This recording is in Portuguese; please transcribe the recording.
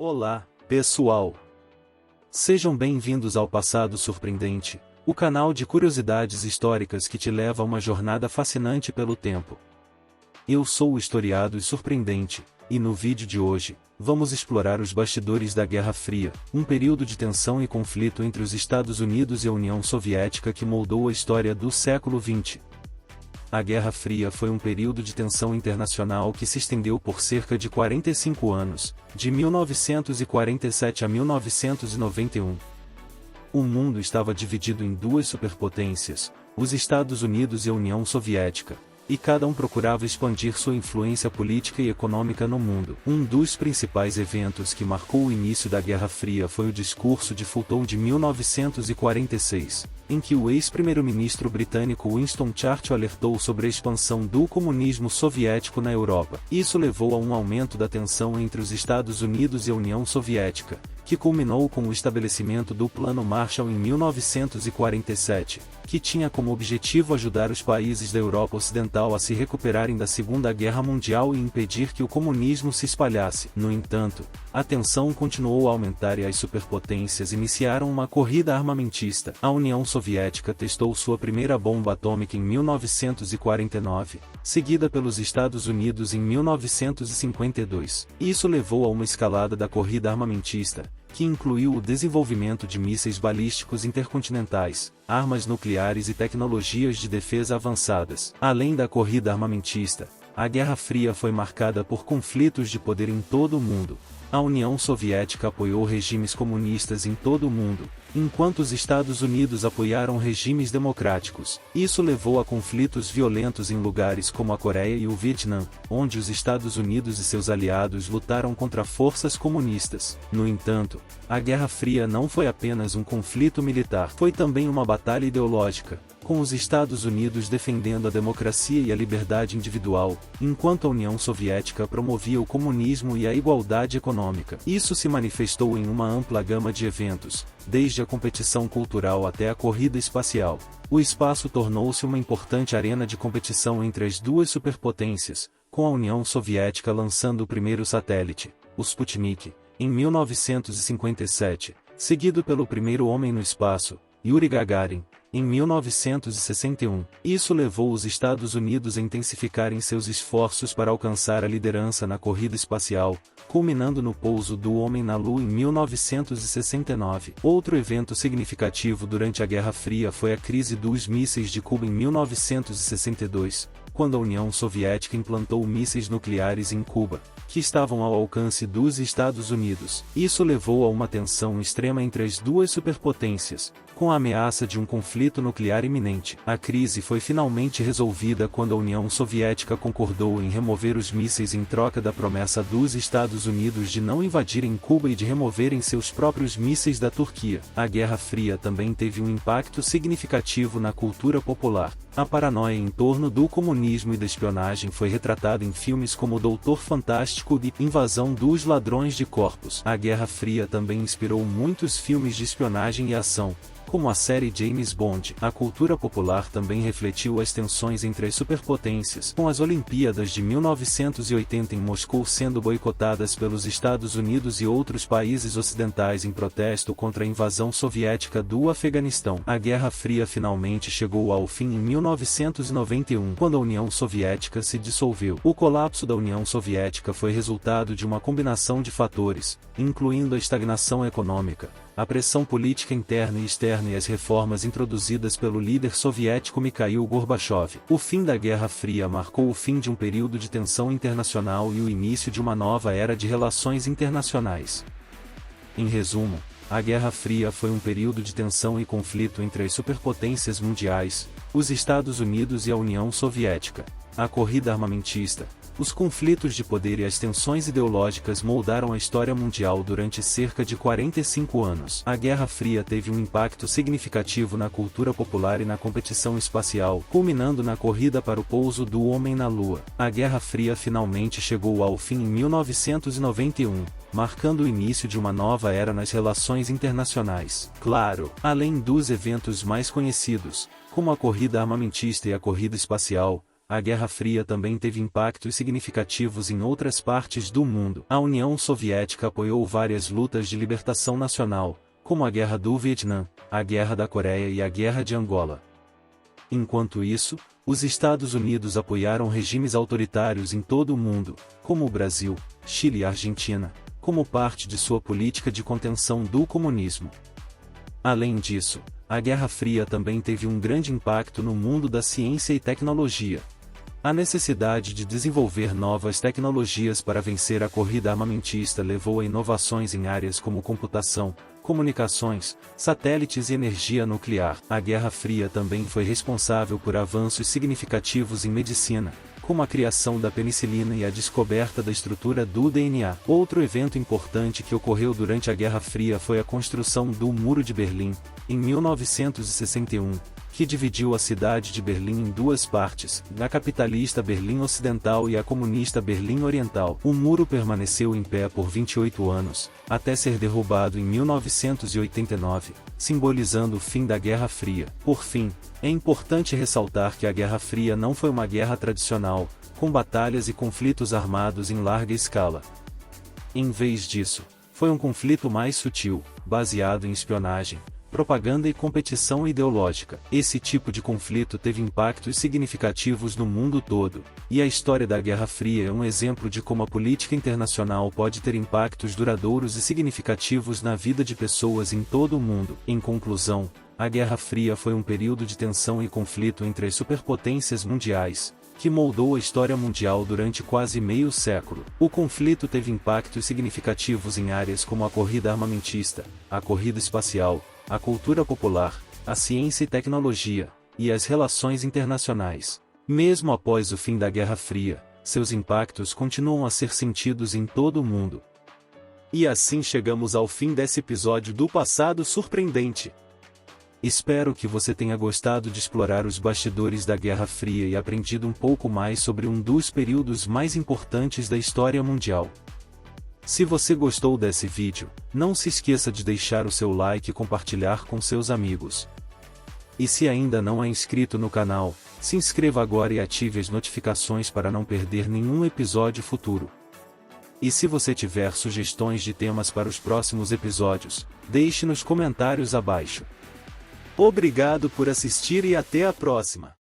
Olá, pessoal! Sejam bem-vindos ao Passado Surpreendente, o canal de curiosidades históricas que te leva a uma jornada fascinante pelo tempo. Eu sou o historiado e surpreendente, e no vídeo de hoje, vamos explorar os bastidores da Guerra Fria, um período de tensão e conflito entre os Estados Unidos e a União Soviética que moldou a história do século XX. A Guerra Fria foi um período de tensão internacional que se estendeu por cerca de 45 anos, de 1947 a 1991. O mundo estava dividido em duas superpotências, os Estados Unidos e a União Soviética, e cada um procurava expandir sua influência política e econômica no mundo. Um dos principais eventos que marcou o início da Guerra Fria foi o discurso de Fulton de 1946, em que o ex-primeiro-ministro britânico Winston Churchill alertou sobre a expansão do comunismo soviético na Europa. Isso levou a um aumento da tensão entre os Estados Unidos e a União Soviética, que culminou com o estabelecimento do Plano Marshall em 1947, que tinha como objetivo ajudar os países da Europa Ocidental a se recuperarem da Segunda Guerra Mundial e impedir que o comunismo se espalhasse. No entanto, a tensão continuou a aumentar e as superpotências iniciaram uma corrida armamentista. A União Soviética testou sua primeira bomba atômica em 1949, seguida pelos Estados Unidos em 1952. Isso levou a uma escalada da corrida armamentista, que incluiu o desenvolvimento de mísseis balísticos intercontinentais, armas nucleares e tecnologias de defesa avançadas. Além da corrida armamentista, a Guerra Fria foi marcada por conflitos de poder em todo o mundo. A União Soviética apoiou regimes comunistas em todo o mundo, enquanto os Estados Unidos apoiaram regimes democráticos. Isso levou a conflitos violentos em lugares como a Coreia e o Vietnã, onde os Estados Unidos e seus aliados lutaram contra forças comunistas. No entanto, a Guerra Fria não foi apenas um conflito militar, foi também uma batalha ideológica, com os Estados Unidos defendendo a democracia e a liberdade individual, enquanto a União Soviética promovia o comunismo e a igualdade econômica. Isso se manifestou em uma ampla gama de eventos, desde a competição cultural até a corrida espacial. O espaço tornou-se uma importante arena de competição entre as duas superpotências, com a União Soviética lançando o primeiro satélite, o Sputnik, em 1957, seguido pelo primeiro homem no espaço, Yuri Gagarin, em 1961. Isso levou os Estados Unidos a intensificarem seus esforços para alcançar a liderança na corrida espacial, culminando no pouso do homem na Lua em 1969. Outro evento significativo durante a Guerra Fria foi a crise dos mísseis de Cuba em 1962, quando a União Soviética implantou mísseis nucleares em Cuba, que estavam ao alcance dos Estados Unidos. Isso levou a uma tensão extrema entre as duas superpotências, com a ameaça de um conflito nuclear iminente. A crise foi finalmente resolvida quando a União Soviética concordou em remover os mísseis em troca da promessa dos Estados Unidos de não invadirem Cuba e de removerem seus próprios mísseis da Turquia. A Guerra Fria também teve um impacto significativo na cultura popular. A paranoia em torno do comunismo e da espionagem foi retratada em filmes como Doutor Fantástico e Invasão dos Ladrões de Corpos. A Guerra Fria também inspirou muitos filmes de espionagem e ação, como a série James Bond. A cultura popular também refletiu as tensões entre as superpotências, com as Olimpíadas de 1980 em Moscou sendo boicotadas pelos Estados Unidos e outros países ocidentais em protesto contra a invasão soviética do Afeganistão. A Guerra Fria finalmente chegou ao fim em 1991, quando a União Soviética se dissolveu. O colapso da União Soviética foi resultado de uma combinação de fatores, incluindo a estagnação econômica, a pressão política interna e externa e as reformas introduzidas pelo líder soviético Mikhail Gorbachev. O fim da Guerra Fria marcou o fim de um período de tensão internacional e o início de uma nova era de relações internacionais. Em resumo, a Guerra Fria foi um período de tensão e conflito entre as superpotências mundiais, os Estados Unidos e a União Soviética. A corrida armamentista, os conflitos de poder e as tensões ideológicas moldaram a história mundial durante cerca de 45 anos. A Guerra Fria teve um impacto significativo na cultura popular e na competição espacial, culminando na corrida para o pouso do homem na Lua. A Guerra Fria finalmente chegou ao fim em 1991, marcando o início de uma nova era nas relações internacionais. Claro, além dos eventos mais conhecidos, como a corrida armamentista e a corrida espacial, a Guerra Fria também teve impactos significativos em outras partes do mundo. A União Soviética apoiou várias lutas de libertação nacional, como a Guerra do Vietnã, a Guerra da Coreia e a Guerra de Angola. Enquanto isso, os Estados Unidos apoiaram regimes autoritários em todo o mundo, como o Brasil, Chile e Argentina, como parte de sua política de contenção do comunismo. Além disso, a Guerra Fria também teve um grande impacto no mundo da ciência e tecnologia. A necessidade de desenvolver novas tecnologias para vencer a corrida armamentista levou a inovações em áreas como computação, comunicações, satélites e energia nuclear. A Guerra Fria também foi responsável por avanços significativos em medicina, como a criação da penicilina e a descoberta da estrutura do DNA. Outro evento importante que ocorreu durante a Guerra Fria foi a construção do Muro de Berlim, em 1961, que dividiu a cidade de Berlim em duas partes, a capitalista Berlim Ocidental e a comunista Berlim Oriental. O muro permaneceu em pé por 28 anos, até ser derrubado em 1989, simbolizando o fim da Guerra Fria. Por fim, é importante ressaltar que a Guerra Fria não foi uma guerra tradicional, com batalhas e conflitos armados em larga escala. Em vez disso, foi um conflito mais sutil, baseado em espionagem, propaganda e competição ideológica. Esse tipo de conflito teve impactos significativos no mundo todo, e a história da Guerra Fria é um exemplo de como a política internacional pode ter impactos duradouros e significativos na vida de pessoas em todo o mundo. Em conclusão, a Guerra Fria foi um período de tensão e conflito entre as superpotências mundiais, que moldou a história mundial durante quase meio século. O conflito teve impactos significativos em áreas como a corrida armamentista, a corrida espacial, a cultura popular, a ciência e tecnologia, e as relações internacionais. Mesmo após o fim da Guerra Fria, seus impactos continuam a ser sentidos em todo o mundo. E assim chegamos ao fim desse episódio do Passado Surpreendente. Espero que você tenha gostado de explorar os bastidores da Guerra Fria e aprendido um pouco mais sobre um dos períodos mais importantes da história mundial. Se você gostou desse vídeo, não se esqueça de deixar o seu like e compartilhar com seus amigos. E se ainda não é inscrito no canal, se inscreva agora e ative as notificações para não perder nenhum episódio futuro. E se você tiver sugestões de temas para os próximos episódios, deixe nos comentários abaixo. Obrigado por assistir e até a próxima!